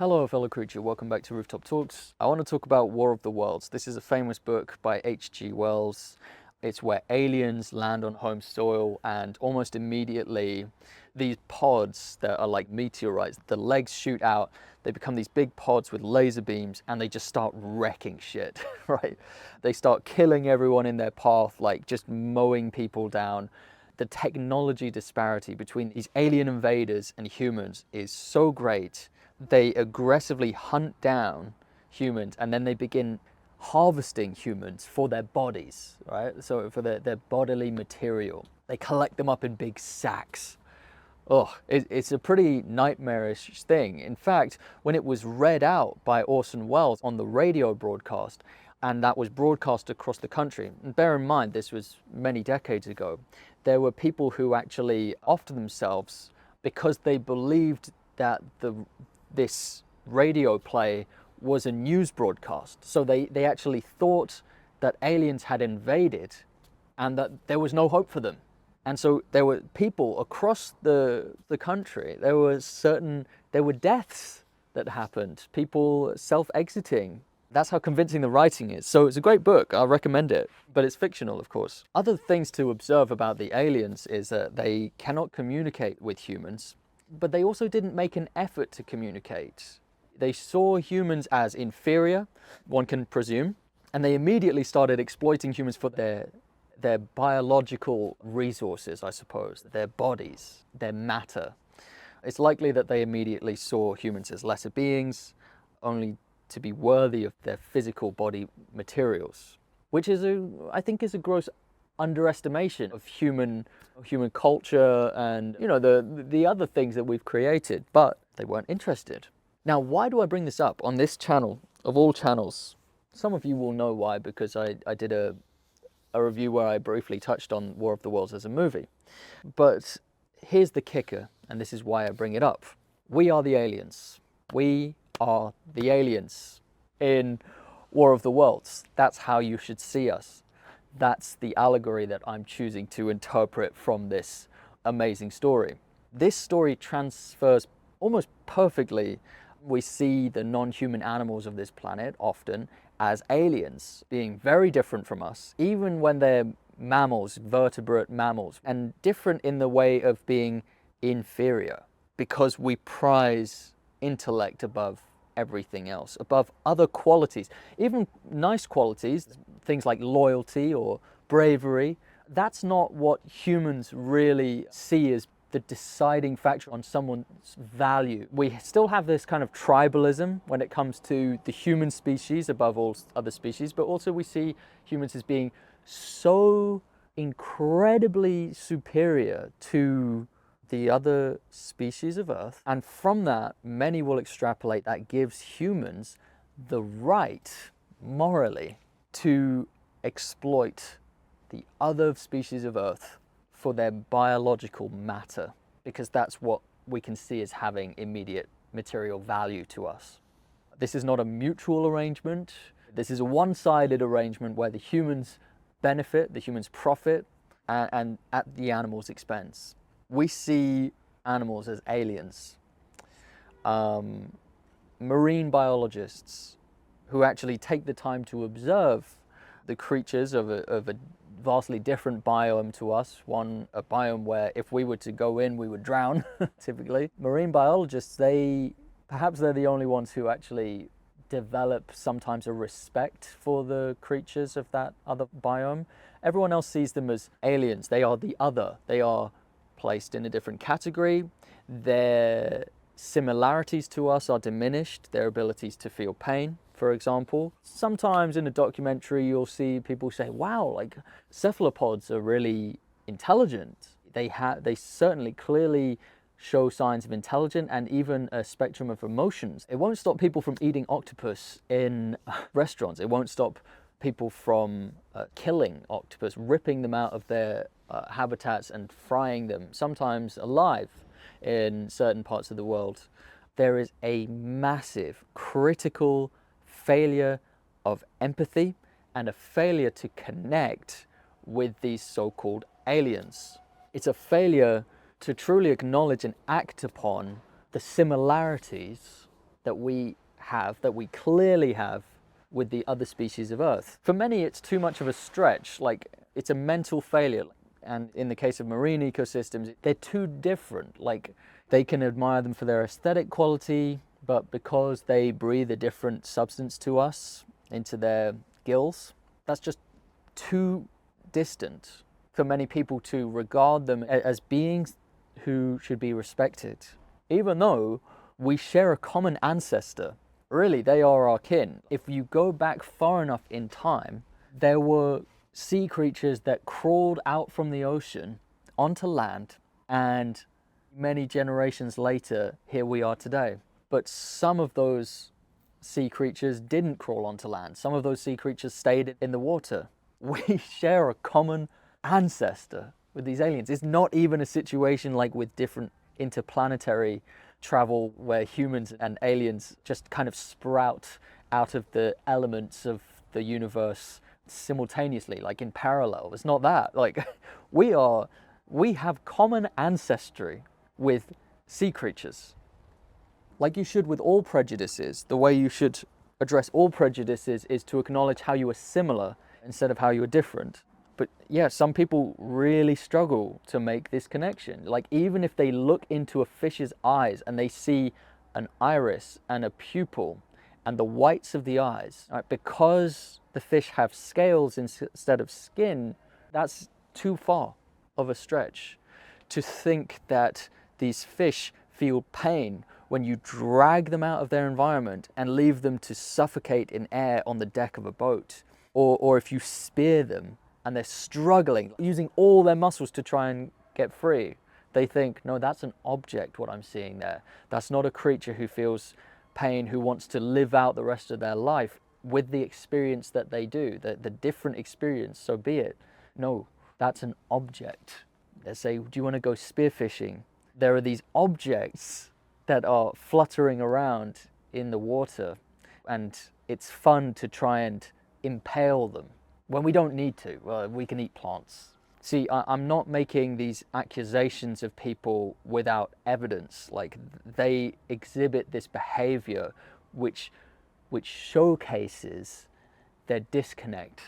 Hello, fellow creature. Welcome back to Rooftop Talks. I want to talk about War of the Worlds. This is a famous book by H.G. Wells. It's where aliens land on home soil and almost immediately these pods that are like meteorites, the legs shoot out, they become these big pods with laser beams and they just start wrecking shit, right? They start killing everyone in their path, like just mowing people down. The technology disparity between these alien invaders and humans is so great. They aggressively hunt down humans and then they begin harvesting humans for their bodies, right? So for their bodily material. They collect them up in big sacks. Oh, it's a pretty nightmarish thing. In fact, when it was read out by Orson Welles on the radio broadcast, and that was broadcast across the country, and bear in mind this was many decades ago, there were people who actually offed themselves because they believed that this radio play was a news broadcast. So they actually thought that aliens had invaded and that there was no hope for them. And so there were people across the country, there were deaths that happened, people self-exiting. That's how convincing the writing is. So it's a great book, I recommend it, but it's fictional, of course. Other things to observe about the aliens is that they cannot communicate with humans, but they also didn't make an effort to communicate. They saw humans as inferior, one can presume, and they immediately started exploiting humans for their biological resources, I suppose, their bodies, their matter. It's likely that they immediately saw humans as lesser beings, only to be worthy of their physical body materials, which is I think is a gross underestimation of human culture and the other things that we've created, but they weren't interested. Now, why do I bring this up on this channel of all channels? Some of you will know why, because I did a review where I briefly touched on War of the Worlds as a movie. But here's the kicker, and this is why I bring it up. We are the aliens. We are the aliens in War of the Worlds. That's how you should see us. That's the allegory that I'm choosing to interpret from this amazing story. This story transfers almost perfectly. We see the non-human animals of this planet often as aliens, being very different from us, even when they're mammals, vertebrate mammals, and different in the way of being inferior, because we prize intellect above everything else, above other qualities, even nice qualities, things like loyalty or bravery. That's not what humans really see as the deciding factor on someone's value. We still have this kind of tribalism when it comes to the human species above all other species, but also we see humans as being so incredibly superior to the other species of Earth. And from that, many will extrapolate that gives humans the right, morally, to exploit the other species of Earth for their biological matter, because that's what we can see as having immediate material value to us. This is not a mutual arrangement. This is a one-sided arrangement where the humans benefit, the humans profit, and at the animals' expense. We see animals as aliens. Marine biologists who actually take the time to observe the creatures of a vastly different biome to us, a biome where if we were to go in, we would drown, typically. Marine biologists, perhaps they're the only ones who actually develop sometimes a respect for the creatures of that other biome. Everyone else sees them as aliens. They are the other. They are placed in a different category. Their similarities to us are diminished, their abilities to feel pain, for example. Sometimes in a documentary you'll see people say, wow, like cephalopods are really intelligent. They certainly clearly show signs of intelligence and even a spectrum of emotions. It won't stop people from eating octopus in restaurants. It won't stop people from killing octopus, ripping them out of their habitats and frying them, sometimes alive in certain parts of the world. There is a massive, critical failure of empathy and a failure to connect with these so-called aliens. It's a failure to truly acknowledge and act upon the similarities that we have, that we clearly have with the other species of Earth. For many, it's too much of a stretch, like it's a mental failure. And in the case of marine ecosystems, they're too different. Like they can admire them for their aesthetic quality, but because they breathe a different substance to us into their gills, that's just too distant for many people to regard them as beings who should be respected. Even though we share a common ancestor, really, they are our kin. If you go back far enough in time, there were sea creatures that crawled out from the ocean onto land, and many generations later, here we are today. But some of those sea creatures didn't crawl onto land. Some of those sea creatures stayed in the water. We share a common ancestor with these aliens. It's not even a situation like with different interplanetary travel where humans and aliens just kind of sprout out of the elements of the universe simultaneously, like in parallel. It's not that. Like we have common ancestry with sea creatures. Like you should with all prejudices, the way you should address all prejudices is to acknowledge how you are similar instead of how you are different. But yeah, some people really struggle to make this connection. Like even if they look into a fish's eyes and they see an iris and a pupil and the whites of the eyes, right, because the fish have scales instead of skin, that's too far of a stretch to think that these fish feel pain when you drag them out of their environment and leave them to suffocate in air on the deck of a boat, or if you spear them and they're struggling, using all their muscles to try and get free. They think, no, that's an object, what I'm seeing there. That's not a creature who feels pain, who wants to live out the rest of their life with the experience that they do, the different experience, so be it. No, that's an object. They say, do you want to go spearfishing? There are these objects that are fluttering around in the water, and it's fun to try and impale them when we don't need to. Well, we can eat plants. See, I'm not making these accusations of people without evidence. Like they exhibit this behavior which showcases their disconnect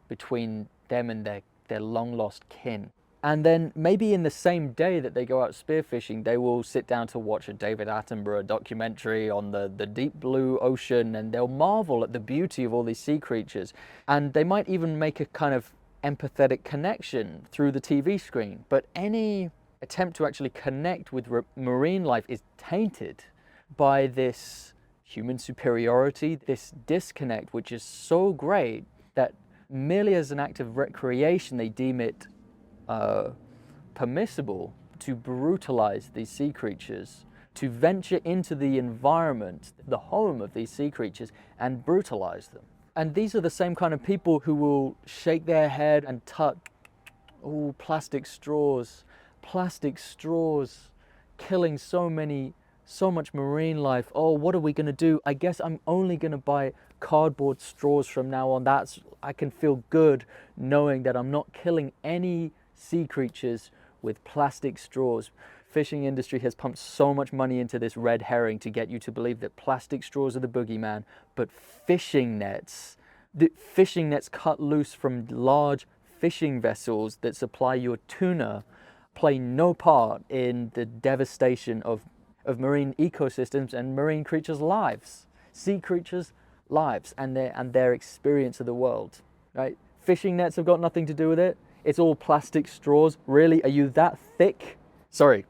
between them and their long lost kin. And then maybe in the same day that they go out spearfishing, they will sit down to watch a David Attenborough documentary on the deep blue ocean, and they'll marvel at the beauty of all these sea creatures. And they might even make a kind of empathetic connection through the TV screen. But any attempt to actually connect with marine life is tainted by this human superiority, this disconnect, which is so great that merely as an act of recreation, they deem it permissible to brutalize these sea creatures, to venture into the environment, the home of these sea creatures, and brutalize them. And these are the same kind of people who will shake their head and tut, oh, plastic straws, killing so much marine life. Oh, what are we going to do? I guess I'm only going to buy cardboard straws from now on. I can feel good knowing that I'm not killing any sea creatures with plastic straws. Fishing industry has pumped so much money into this red herring to get you to believe that plastic straws are the boogeyman, but fishing nets cut loose from large fishing vessels that supply your tuna play no part in the devastation of marine ecosystems and marine creatures' lives, sea creatures' lives, and their experience of the world, right? Fishing nets have got nothing to do with it. It's all plastic straws. Really? Are you that thick? Sorry,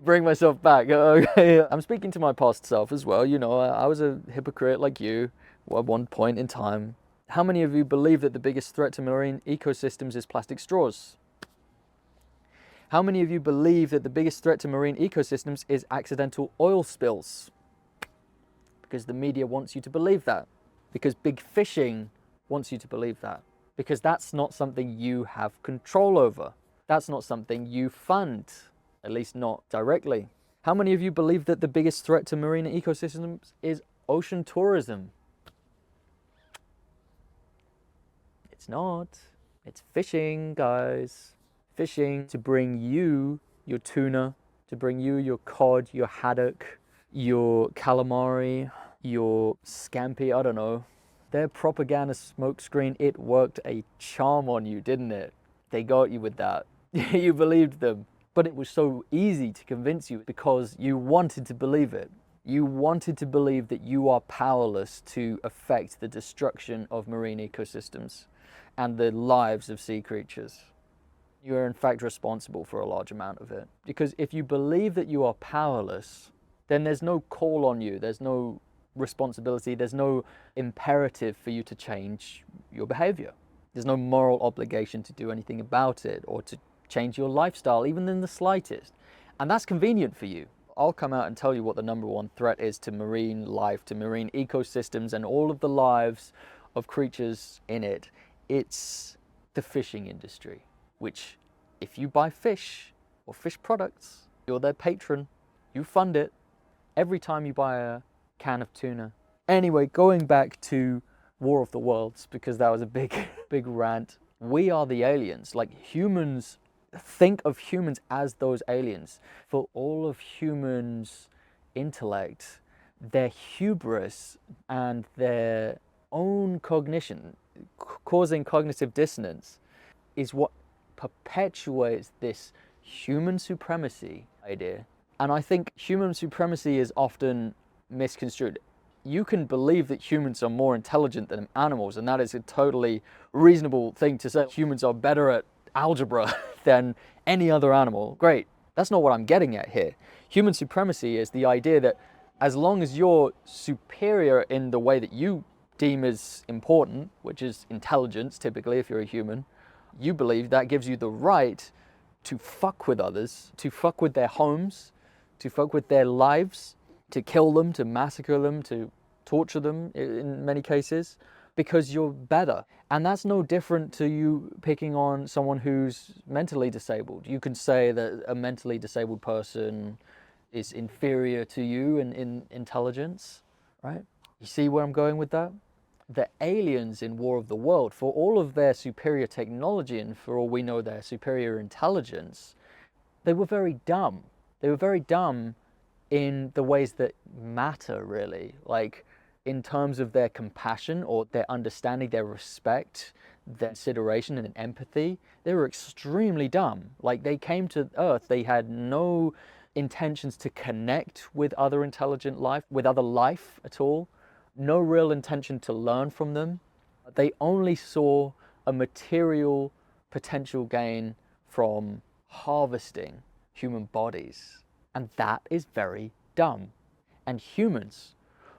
bring myself back. Okay. I'm speaking to my past self as well. You know, I was a hypocrite like you at one point in time. How many of you believe that the biggest threat to marine ecosystems is plastic straws? How many of you believe that the biggest threat to marine ecosystems is accidental oil spills? Because the media wants you to believe that. Because big fishing wants you to believe that. Because that's not something you have control over. That's not something you fund, at least not directly. How many of you believe that the biggest threat to marine ecosystems is ocean tourism? It's not. It's fishing, guys. Fishing to bring you your tuna, to bring you your cod, your haddock, your calamari, your scampi, I don't know, their propaganda smokescreen, it worked a charm on you, didn't it? They got you with that. You believed them. But it was so easy to convince you because you wanted to believe it. You wanted to believe that you are powerless to affect the destruction of marine ecosystems and the lives of sea creatures. You are in fact responsible for a large amount of it. Because if you believe that you are powerless, then there's no call on you, there's no responsibility, there's no imperative for you to change your behavior. There's no moral obligation to do anything about it or to change your lifestyle, even in the slightest. And that's convenient for you. I'll come out and tell you what the number one threat is to marine life, to marine ecosystems and all of the lives of creatures in it. It's the fishing industry, which if you buy fish or fish products, you're their patron, you fund it every time you buy a can of tuna. Anyway, going back to War of the Worlds, because that was a big rant. We are the aliens. Like, humans, think of humans as those aliens. For all of humans' intellect, their hubris and their own cognition, causing cognitive dissonance, is what perpetuates this human supremacy idea. And I think human supremacy is often misconstrued. You can believe that humans are more intelligent than animals, and that is a totally reasonable thing to say. Humans are better at algebra than any other animal. Great. That's not what I'm getting at here. Human supremacy is the idea that as long as you're superior in the way that you deem as important, which is intelligence, typically, if you're a human, you believe that gives you the right to fuck with others, to fuck with their homes, to fuck with their lives, to kill them, to massacre them, to torture them in many cases, because you're better. And that's no different to you picking on someone who's mentally disabled. You could say that a mentally disabled person is inferior to you in intelligence, right? You see where I'm going with that? The aliens in War of the World, for all of their superior technology and for all we know their superior intelligence, they were very dumb. They were very dumb in the ways that matter, really. Like, in terms of their compassion or their understanding, their respect, their consideration and empathy, they were extremely dumb. Like, they came to Earth, they had no intentions to connect with other intelligent life, with other life at all. No real intention to learn from them. They only saw a material potential gain from harvesting human bodies. And that is very dumb. And humans,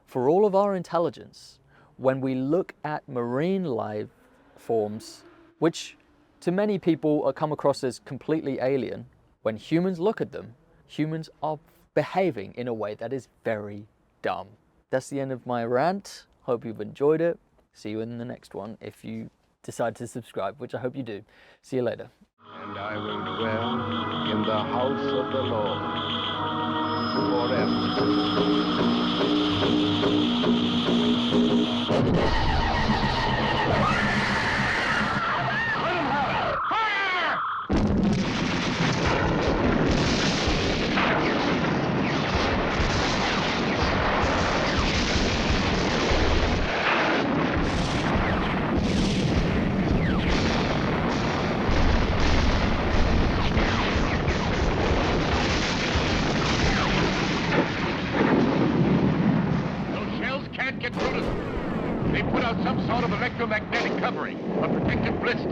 for all of our intelligence, when we look at marine life forms, which to many people are come across as completely alien, when humans look at them, humans are behaving in a way that is very dumb. That's the end of my rant. Hope you've enjoyed it. See you in the next one if you decide to subscribe, which I hope you do. See you later. And I will dwell in the house of the Lord forever. Get through to them. They put out some sort of electromagnetic covering, a protective blister.